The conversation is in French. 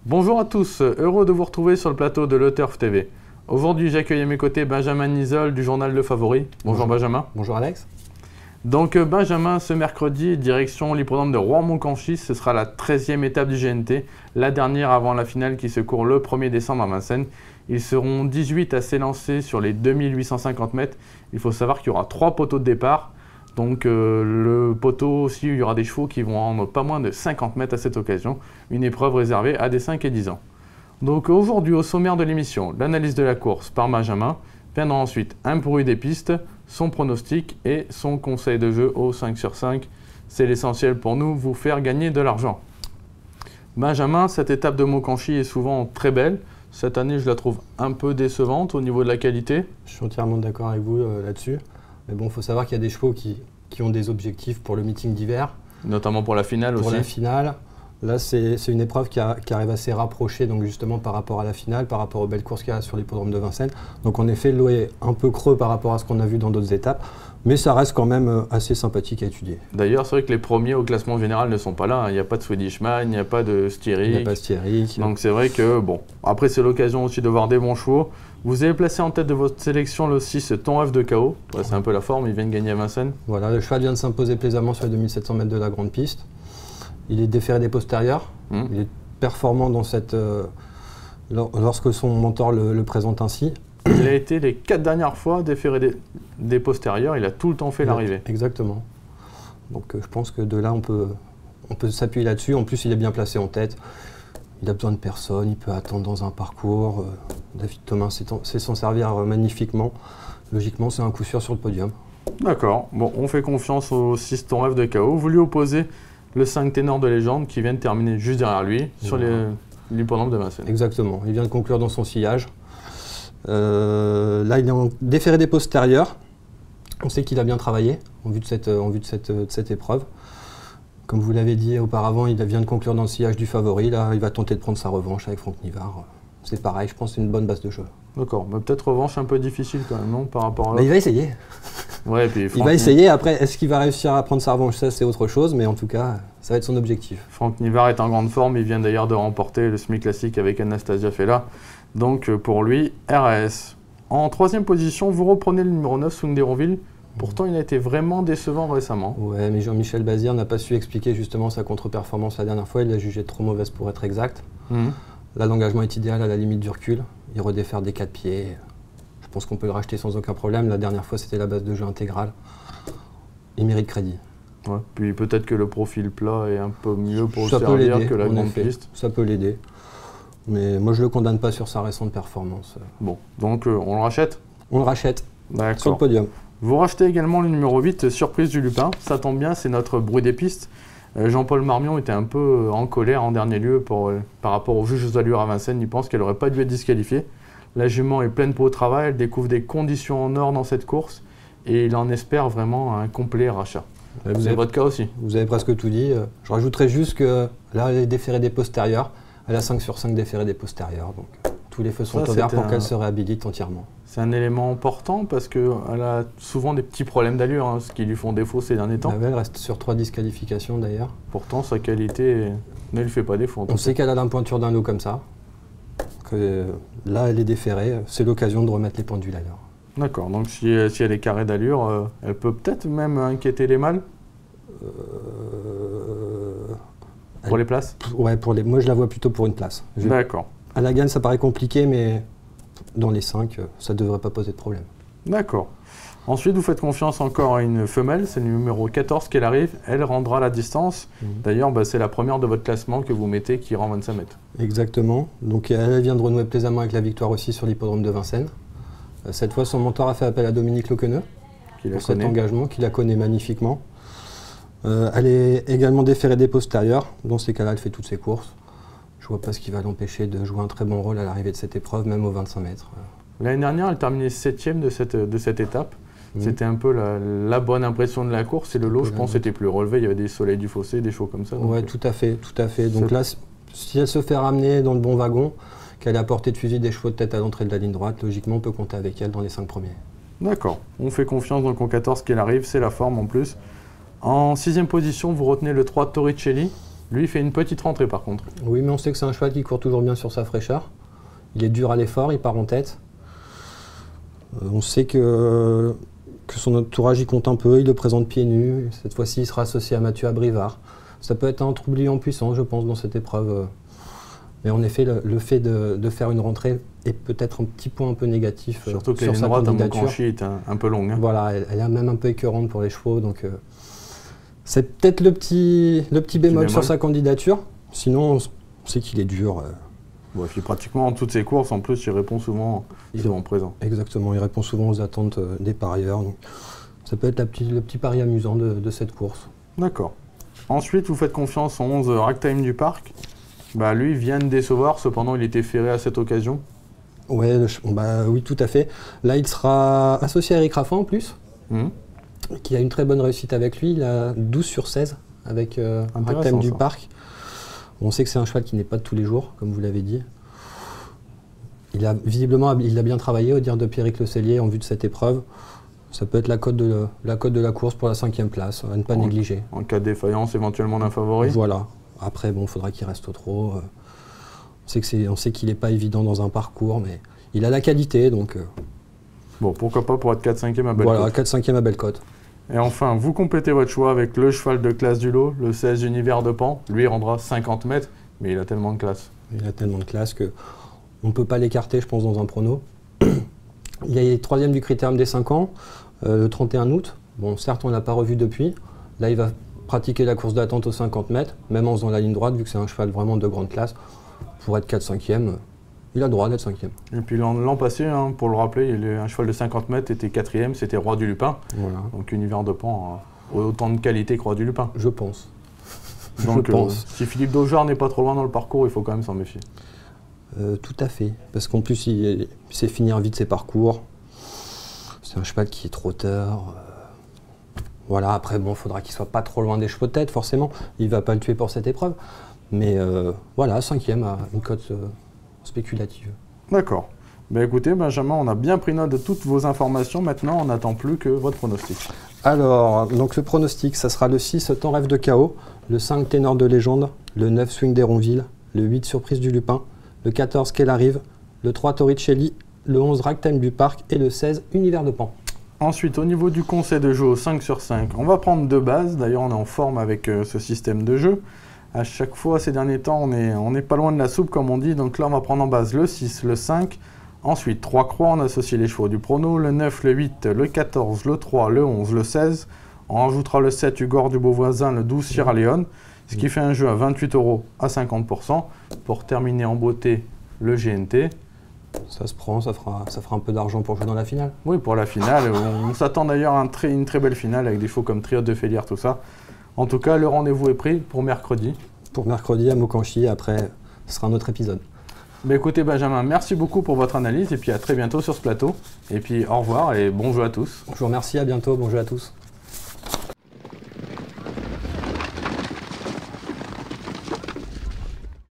Bonjour à tous, heureux de vous retrouver sur le plateau de Le Turf TV. Aujourd'hui, j'accueille à mes côtés Benjamin Nisol du journal Le Favori. Bonjour Benjamin. Bonjour Alex. Donc Benjamin, ce mercredi, direction l'hippodrome de Rouen-Monconchis, ce sera la 13e étape du GNT, la dernière avant la finale qui se court le 1er décembre à Vincennes. Ils seront 18 à s'élancer sur les 2850 mètres. Il faut savoir qu'il y aura 3 poteaux de départ. Donc le poteau aussi, il y aura des chevaux qui vont en pas moins de 50 mètres à cette occasion. Une épreuve réservée à des 5 et 10 ans. Donc aujourd'hui, au sommaire de l'émission, l'analyse de la course par Benjamin. Viendra ensuite un bruit des pistes, son pronostic et son conseil de jeu au 5 sur 5. C'est l'essentiel pour nous, vous faire gagner de l'argent. Benjamin, cette étape de Monconchis est souvent très belle. Cette année, je la trouve un peu décevante au niveau de la qualité. Je suis entièrement d'accord avec vous là-dessus. Mais bon, il faut savoir qu'il y a des chevaux qui ont des objectifs pour le meeting d'hiver. Notamment pour la finale aussi. Pour la finale. Là, c'est une épreuve qui arrive assez rapprochée, donc justement par rapport à la finale, par rapport aux belles courses qu'il y a sur l'hippodrome de Vincennes. Donc en effet, l'eau est un peu creux par rapport à ce qu'on a vu dans d'autres étapes. Mais ça reste quand même assez sympathique à étudier. D'ailleurs, c'est vrai que les premiers au classement général ne sont pas là. Il n'y a pas de Swedishman, il n'y a pas de Styric. Il n'y a pas de Styric. Donc c'est vrai que, bon, après c'est l'occasion aussi de voir des bons chevaux. Vous avez placé en tête de votre sélection le 6 Ton F de KO. Ouais, c'est un peu la forme, il vient de gagner à Vincennes. Voilà, le cheval vient de s'imposer plaisamment sur les 2700 mètres de la grande piste. Il est déféré des postérieurs. Il est performant dans cette, lorsque son mentor le présente ainsi. Il a été les 4 dernières fois déféré des postérieurs, il a tout le temps fait l'arrivée. Exactement. Donc je pense que de là, on peut s'appuyer là-dessus. En plus, il est bien placé en tête. Il a besoin de personne, il peut attendre dans un parcours. David Thomas sait s'en servir magnifiquement. Logiquement, c'est un coup sûr sur le podium. D'accord. Bon, on fait confiance au 6 Ton F de KO. Vous lui opposez le 5 Ténor de légende qui vient de terminer juste derrière lui sur l'hippodrome de Vincennes. Exactement. Il vient de conclure dans son sillage. Là, il est en déféré des postérieurs. On sait qu'il a bien travaillé en vue de cette épreuve. Comme vous l'avez dit auparavant, il vient de conclure dans le sillage du favori. Là, il va tenter de prendre sa revanche avec Franck Nivard. C'est pareil, je pense que c'est une bonne base de jeu. D'accord, mais peut-être revanche un peu difficile quand même, non, par rapport à l'autre. Il va essayer. Ouais, puis il va essayer. Après, est-ce qu'il va réussir à prendre sa revanche? Ça, c'est autre chose, mais en tout cas, ça va être son objectif. Franck Nivard est en grande forme. Il vient d'ailleurs de remporter le semi classique avec Anastasia Fella. Donc pour lui, RAS. En 3e position, vous reprenez le numéro 9, Swing d'Hérouville. Pourtant, il a été vraiment décevant récemment. Ouais, mais Jean-Michel Bazir n'a pas su expliquer justement sa contre-performance la dernière fois. Il l'a jugée trop mauvaise pour être exact. Là, l'engagement est idéal à la limite du recul. Il redéfère des 4 pieds. Je pense qu'on peut le racheter sans aucun problème. La dernière fois, c'était la base de jeu intégrale. Il mérite crédit. Ouais, puis peut-être que le profil plat est un peu mieux pour le servir que la grande piste. Ça peut l'aider. Mais moi, je ne le condamne pas sur sa récente performance. Bon, donc on le rachète? On le rachète sur le podium. Vous rachetez également le numéro 8, Surprise du Lupin. Ça tombe bien, c'est notre bruit des pistes. Jean-Paul Marmion était un peu en colère en dernier lieu par rapport au juge aux allures à Vincennes. Il pense qu'elle n'aurait pas dû être disqualifiée. La jument est pleine peau au travail, elle découvre des conditions en or dans cette course et il en espère vraiment un complet rachat. C'est votre cas aussi. Vous avez presque tout dit. Je rajouterais juste que là, elle est déférée des postérieurs. Elle a 5 sur 5 déférés des postérieurs. Donc tous les feux sont ouverts pour qu'elle se réhabilite entièrement. C'est un élément important parce qu'elle a souvent des petits problèmes d'allure, hein, ce qui lui font défaut ces derniers temps. Elle reste sur 3 disqualifications d'ailleurs. Pourtant, sa qualité ne lui fait pas défaut. On sait qu'elle a la pointure d'un lot comme ça. Là, elle est déférée. C'est l'occasion de remettre les pendules à l'heure. D'accord. Donc si elle est carrée d'allure, elle peut peut-être même inquiéter les mâles pour les places? Ouais, moi je la vois plutôt pour une place. D'accord. À la gagne, ça paraît compliqué, mais dans les 5, ça ne devrait pas poser de problème. D'accord. Ensuite, vous faites confiance encore à une femelle, c'est le numéro 14 qu'elle arrive. Elle rendra la distance. D'ailleurs, c'est la première de votre classement que vous mettez qui rend 25 mètres. Exactement. Donc elle vient de renouer plaisamment avec la victoire aussi sur l'hippodrome de Vincennes. Cette fois, son mentor a fait appel à Dominique Lequeneux pour cet engagement, qui la connaît magnifiquement. Elle est également déférée des postérieurs. Dans ces cas-là, elle fait toutes ses courses. Je ne vois pas ce qui va l'empêcher de jouer un très bon rôle à l'arrivée de cette épreuve, même aux 25 mètres. L'année dernière, elle terminait 7e de cette étape. C'était un peu la bonne impression de la course. Et le lot, je pense, était plus relevé. Il y avait des soleils du fossé, des choses comme ça. Oui, tout à fait. Donc là, si elle se fait ramener dans le bon wagon, qu'elle a à portée de fusil des chevaux de tête à l'entrée de la ligne droite, logiquement, on peut compter avec elle dans les 5 premiers. D'accord. On fait confiance donc au 14 qu'elle arrive. C'est la forme en plus. En 6e position, vous retenez le 3 Torricelli. Lui, il fait une petite rentrée par contre. Oui, mais on sait que c'est un cheval qui court toujours bien sur sa fraîcheur. Il est dur à l'effort, il part en tête. On sait que son entourage y compte un peu, il le présente pieds nus. Cette fois-ci, il sera associé à Mathieu Abrivard. Ça peut être un troublion puissant, je pense, dans cette épreuve. Mais en effet, le fait de faire une rentrée est peut-être un petit point un peu négatif surtout que sur sa candidature. Surtout que la ligne droite est un peu longue. Hein. Voilà, elle est même un peu écœurante pour les chevaux. Donc c'est peut-être le petit bémol sur sa candidature. Sinon, on sait qu'il est dur. Bon, et puis pratiquement toutes ses courses, en plus, il répond souvent présent. Exactement, il répond souvent aux attentes des parieurs. Donc, ça peut être le petit pari amusant de cette course. D'accord. Ensuite, vous faites confiance en 11 Ragtime du Parc. Bah, lui vient de décevoir, cependant il était ferré à cette occasion. Ouais, oui, tout à fait. Là, il sera associé à Eric Raffin en plus, qui a une très bonne réussite avec lui. Il a 12 sur 16 avec Ragtime du Parc. On sait que c'est un cheval qui n'est pas de tous les jours, comme vous l'avez dit. Visiblement, il a bien travaillé, au dire de Pierrick Le Cellier, en vue de cette épreuve. Ça peut être la cote de la course pour la 5e place, à ne pas négliger. En cas de défaillance, éventuellement d'un favori. Voilà. Après, bon, il faudra qu'il reste au trot. On sait qu'il n'est pas évident dans un parcours, mais il a la qualité, donc... Bon, pourquoi pas pour être 4-5e à belle cote. Voilà, 4-5e à belle cote. Et enfin, vous complétez votre choix avec le cheval de classe du lot, le 16 Univers de Pan. Lui, il rendra 50 mètres, mais il a tellement de classe. Il a tellement de classe qu'on ne peut pas l'écarter, je pense, dans un prono. Il est 3e du critérium des 5 ans, le 31 août. Bon, certes, on ne l'a pas revu depuis. Là, il va pratiquer la course d'attente aux 50 mètres, même en faisant la ligne droite, vu que c'est un cheval vraiment de grande classe. Pour être 4-5e, il a le droit d'être 5e. Et puis l'an passé, hein, pour le rappeler, un cheval de 50 mètres était 4e, c'était Roi du Lupin. Voilà. Donc Univers de Pan a autant de qualité que Roi du Lupin. Je pense. Donc si Philippe Daugeard n'est pas trop loin dans le parcours, il faut quand même s'en méfier. Tout à fait, parce qu'en plus il sait finir vite ses parcours. C'est un cheval qui est trotteur. Voilà, après bon, il faudra qu'il soit pas trop loin des chevaux de tête, forcément. Il ne va pas le tuer pour cette épreuve. Mais voilà, 5e à une cote spéculative. D'accord. Ben écoutez, Benjamin, on a bien pris note de toutes vos informations. Maintenant, on n'attend plus que votre pronostic. Alors, donc le pronostic, ça sera le 6 Temps Rêve de Chaos, le 5 Ténor de Légende, le 9 Swing d'Héronville, le 8 Surprise du Lupin, le 14 Qu'elle arrive, le 3 Torricelli, le 11 Ragtime du Parc et le 16 Univers de Pan. Ensuite, au niveau du conseil de jeu au 5 sur 5, on va prendre deux bases. D'ailleurs, on est en forme avec ce système de jeu. À chaque fois, ces derniers temps, on n'est pas loin de la soupe, comme on dit. Donc là, on va prendre en base le 6, le 5. Ensuite, 3 croix, on associe les chevaux du prono. Le 9, le 8, le 14, le 3, le 11, le 16. On rajoutera le 7, Hugor du Beauvoisin, le 12, Sierra Leone. Ce qui fait un jeu à 28 € à 50%. Pour terminer en beauté, le GNT. Ça se prend, ça fera un peu d'argent pour jouer dans la finale. Oui, pour la finale. On s'attend d'ailleurs à une très belle finale avec des chevaux comme Triote de Félière, tout ça. En tout cas, le rendez-vous est pris pour mercredi. Pour mercredi à Mokanchi, après, ce sera un autre épisode. Bah écoutez Benjamin, merci beaucoup pour votre analyse et puis à très bientôt sur ce plateau. Et puis au revoir et bon jeu à tous. Je vous remercie, à bientôt, bon jeu à tous.